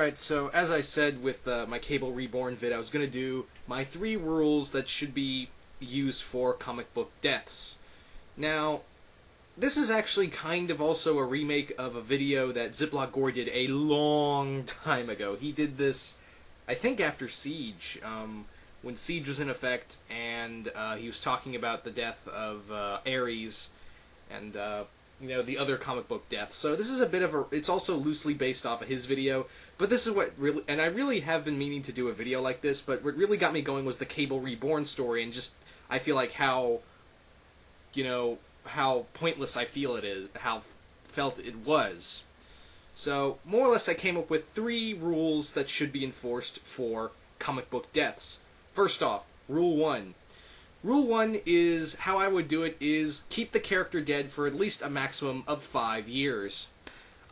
Alright, so as I said with my Cable Reborn vid, I was going to do my 3 rules that should be used for comic book deaths. Now, this is actually kind of also a remake of a video that Ziploc Gore did a long time ago. He did this, I think, after Siege, when Siege was in effect, and he was talking about the death of Ares, and the other comic book deaths. So this is a bit of a, it's also loosely based off of his video, but this is what really, and I really have been meaning to do a video like this, but what really got me going was the Cable Reborn story, and just, I feel like how pointless I feel it is, how felt it was. So, more or less I came up with 3 rules that should be enforced for comic book deaths. First off, Rule 1. Rule 1 is, how I would do it is, keep the character dead for at least a maximum of 5 years.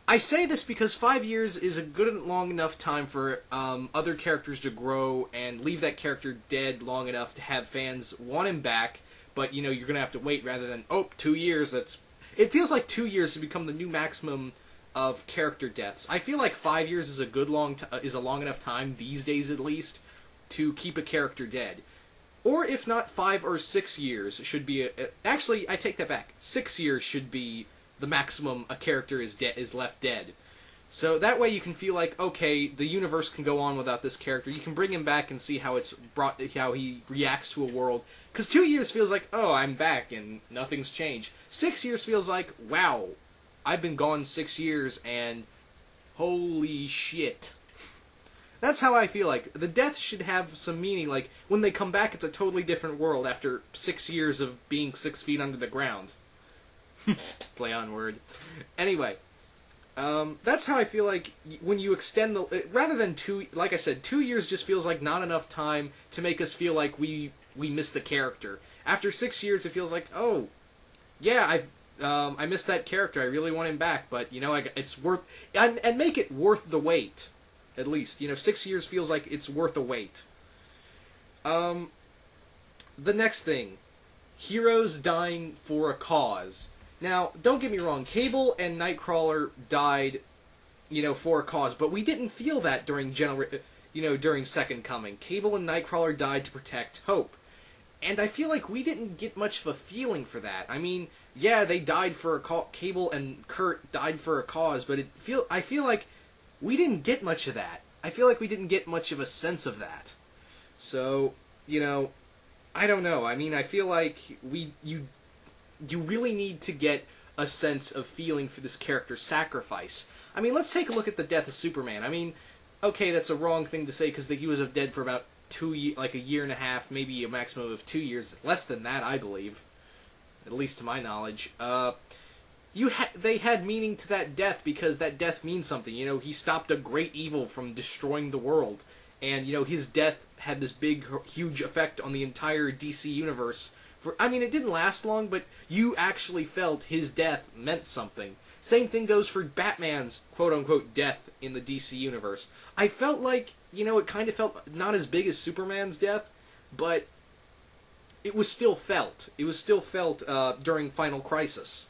I say this because 5 years is a good and long enough time for other characters to grow and leave that character dead long enough to have fans want him back, but, you're going to have to wait rather than, 2 years, it feels like 2 years to become the new maximum of character deaths. I feel like 5 years is a long enough time, these days at least, to keep a character dead. Or if not, 5 or 6 years should be actually, I take that back. 6 years should be the maximum a character is left dead. So that way you can feel like, okay, the universe can go on without this character. You can bring him back and see how how he reacts to a world. Because 2 years feels like, oh, I'm back and nothing's changed. 6 years feels like, wow, I've been gone 6 years and holy shit. That's how I feel like. The death should have some meaning, like, when they come back, it's a totally different world after 6 years of being 6 feet under the ground. Play on word. Anyway, that's how I feel like when you extend rather than 2, like I said, 2 years just feels like not enough time to make us feel like we miss the character. After 6 years, it feels like, oh, yeah, I missed that character, I really want him back, but, it's worth, and make it worth the wait. At least, 6 years feels like it's worth a wait. The next thing. Heroes dying for a cause. Now, don't get me wrong, Cable and Nightcrawler died, for a cause, but we didn't feel that during during Second Coming. Cable and Nightcrawler died to protect Hope. And I feel like we didn't get much of a feeling for that. I mean, yeah, they died for a cause, Cable and Kurt died for a cause, but I feel like we didn't get much of that. I feel like we didn't get much of a sense of that. So, I don't know. I mean, I feel like you really need to get a sense of feeling for this character's sacrifice. I mean, let's take a look at the death of Superman. I mean, okay, that's a wrong thing to say because he was dead for about a year and a half, maybe a maximum of 2 years. Less than that, I believe. At least to my knowledge. They had meaning to that death because that death means something. He stopped a great evil from destroying the world. And, his death had this big, huge effect on the entire DC universe. It didn't last long, but you actually felt his death meant something. Same thing goes for Batman's quote-unquote death in the DC universe. I felt like, it kind of felt not as big as Superman's death, but it was still felt. It was still felt during Final Crisis.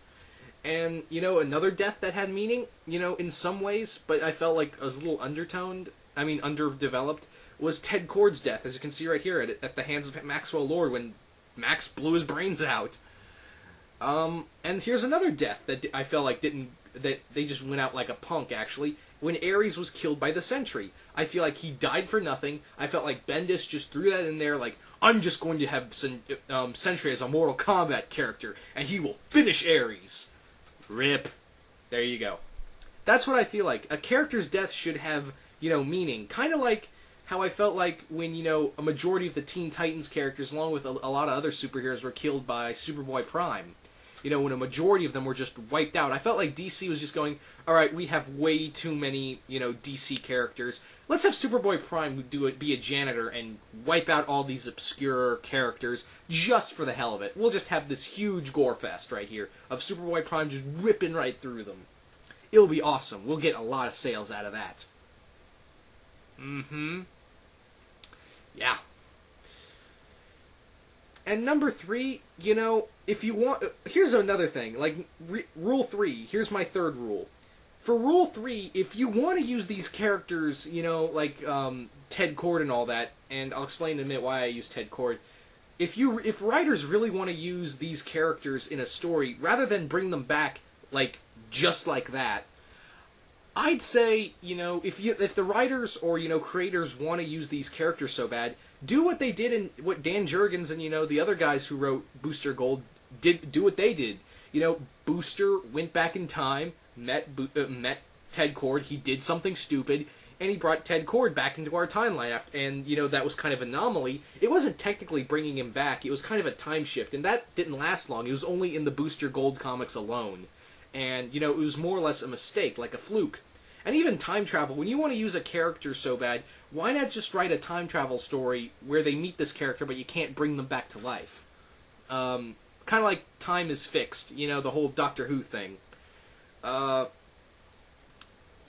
And, another death that had meaning, in some ways, but I felt like it was a little underdeveloped, was Ted Kord's death, as you can see right here, at the hands of Maxwell Lord when Max blew his brains out. And here's another death that I felt like that they just went out like a punk, actually, when Ares was killed by the Sentry. I feel like he died for nothing. I felt like Bendis just threw that in there, like, I'm just going to have Sentry as a Mortal Kombat character, and he will finish Ares. RIP. There you go. That's what I feel like. A character's death should have, meaning. Kind of like how I felt like when, a majority of the Teen Titans characters, along with a lot of other superheroes, were killed by Superboy Prime. When a majority of them were just wiped out. I felt like DC was just going, alright, we have way too many, DC characters. Let's have Superboy Prime be a janitor and wipe out all these obscure characters just for the hell of it. We'll just have this huge gore fest right here of Superboy Prime just ripping right through them. It'll be awesome. We'll get a lot of sales out of that. Yeah. And number 3, if you want... Here's another thing. Like, Rule 3. Here's my third rule. For Rule 3, if you want to use these characters, like Ted Kord and all that, and I'll explain in a minute why I use Ted Kord, if writers really want to use these characters in a story, rather than bring them back, like, just like that, I'd say, if the writers or, creators want to use these characters so bad, do what they did in what Dan Jurgens and, the other guys who wrote Booster Gold do what they did. Booster went back in time, met Ted Kord, he did something stupid, and he brought Ted Kord back into our timeline after, and, that was kind of an anomaly. It wasn't technically bringing him back, it was kind of a time shift, and that didn't last long. It was only in the Booster Gold comics alone. And, it was more or less a mistake, like a fluke. And even time travel, when you want to use a character so bad, why not just write a time travel story where they meet this character but you can't bring them back to life? Kind of like Time is Fixed, the whole Doctor Who thing.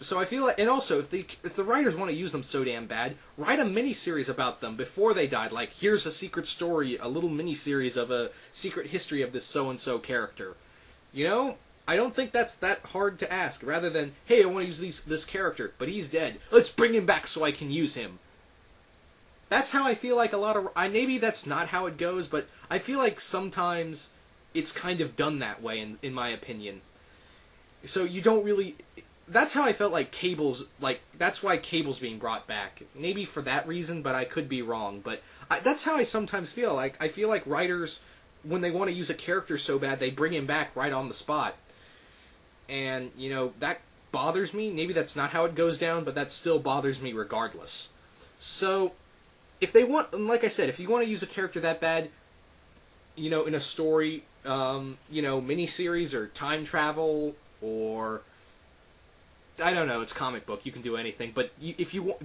So I feel like, and also, if the writers want to use them so damn bad, write a miniseries about them before they died. Like, here's a secret story, a little miniseries of a secret history of this so-and-so character. I don't think that's that hard to ask. Rather than, hey, I want to use this character, but he's dead. Let's bring him back so I can use him. That's how I feel like a lot of... maybe that's not how it goes, but I feel like sometimes it's kind of done that way, in my opinion. So you don't really... That's how I felt like Cable's... that's why Cable's being brought back. Maybe for that reason, but I could be wrong. But that's how I sometimes feel. I feel like writers, when they want to use a character so bad, they bring him back right on the spot. And, that bothers me. Maybe that's not how it goes down, but that still bothers me regardless. So, if they want... like I said, if you want to use a character that bad, in a story, miniseries or time travel, or... I don't know, it's comic book, you can do anything, but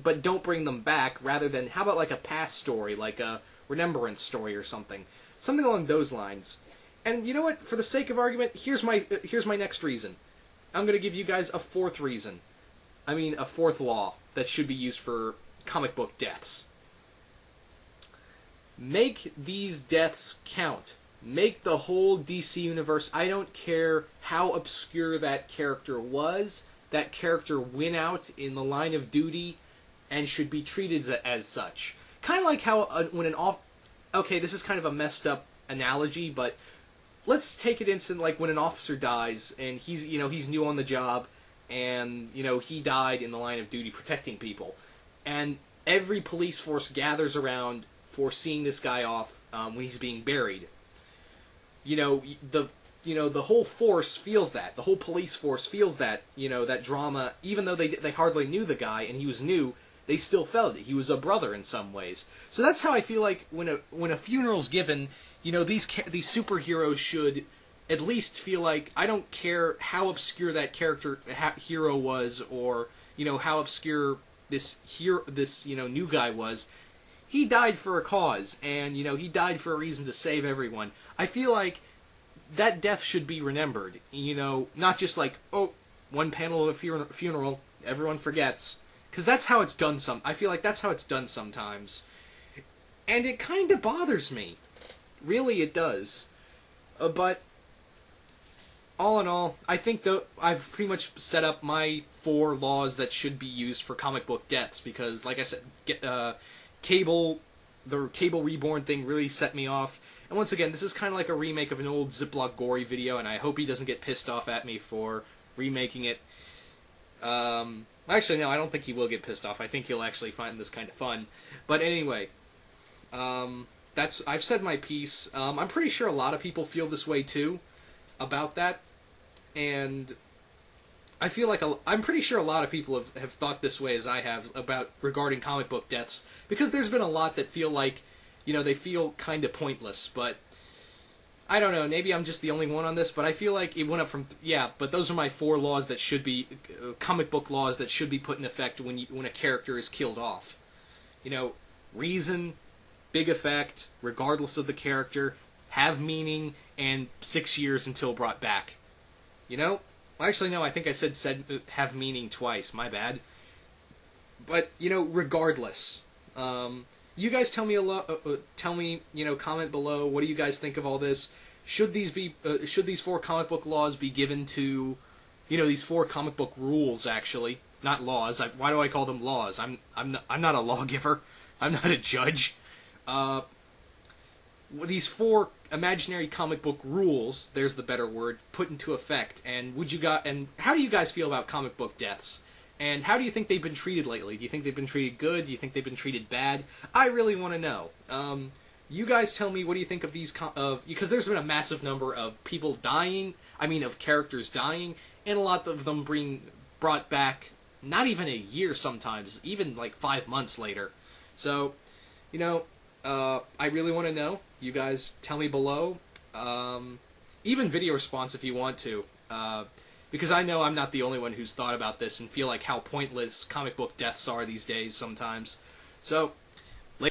but don't bring them back, rather than, how about like a past story, like a remembrance story or something. Something along those lines. And you know what, for the sake of argument, here's my next reason. I'm going to give you guys a fourth reason. A fourth law that should be used for comic book deaths. Make these deaths count. Make the whole DC universe, I don't care how obscure that character was, that character went out in the line of duty and should be treated as such. Kind of like how when okay, this is kind of a messed up analogy, but let's take it instant, like when an officer dies and he's new on the job, and he died in the line of duty protecting people, and every police force gathers around for seeing this guy off when he's being buried. The whole force feels that. The whole police force feels that, that drama, even though they hardly knew the guy and he was new, they still felt it. He was a brother in some ways. So that's how I feel like when a funeral's given, these superheroes should at least feel like, I don't care how obscure that hero was, or how obscure this new guy was. He died for a cause, and he died for a reason to save everyone. I feel like that death should be remembered. Not just like, oh, one panel of a funeral, everyone forgets. Because that's how it's done I feel like that's how it's done sometimes. And it kind of bothers me. Really, it does. But, all in all, I think I've pretty much set up my 4 laws that should be used for comic book deaths. Because, like I said, the Cable Reborn thing really set me off. And once again, this is kind of like a remake of an old Ziploc Gory video, and I hope he doesn't get pissed off at me for remaking it. Actually, no, I don't think he will get pissed off. I think he'll actually find this kind of fun. But anyway, I've said my piece. I'm pretty sure a lot of people feel this way too about that, and I feel like I'm pretty sure a lot of people have thought this way as I have regarding comic book deaths, because there's been a lot that feel like, they feel kind of pointless, but I don't know, maybe I'm just the only one on this, but I feel like it went up from, but those are my 4 laws that should be, comic book laws that should be put in effect when a character is killed off. Reason, big effect, regardless of the character, have meaning, and 6 years until brought back. Actually, no, I think I said have meaning twice, my bad. But, regardless, you guys tell me comment below, what do you guys think of all this? Should these 4 comic book laws be given to, these 4 comic book rules, actually, not laws. Why do I call them laws? I'm not a lawgiver. I'm not a judge. These 4 imaginary comic book rules, there's the better word, put into effect. And how do you guys feel about comic book deaths? And how do you think they've been treated lately? Do you think they've been treated good? Do you think they've been treated bad? I really want to know. You guys tell me, what do you think of these, because there's been a massive number of people dying, of characters dying, and a lot of them being brought back, not even a year sometimes, even like 5 months later. So, I really want to know. You guys tell me below. Even video response if you want to. Because I know I'm not the only one who's thought about this and feel like how pointless comic book deaths are these days sometimes. So,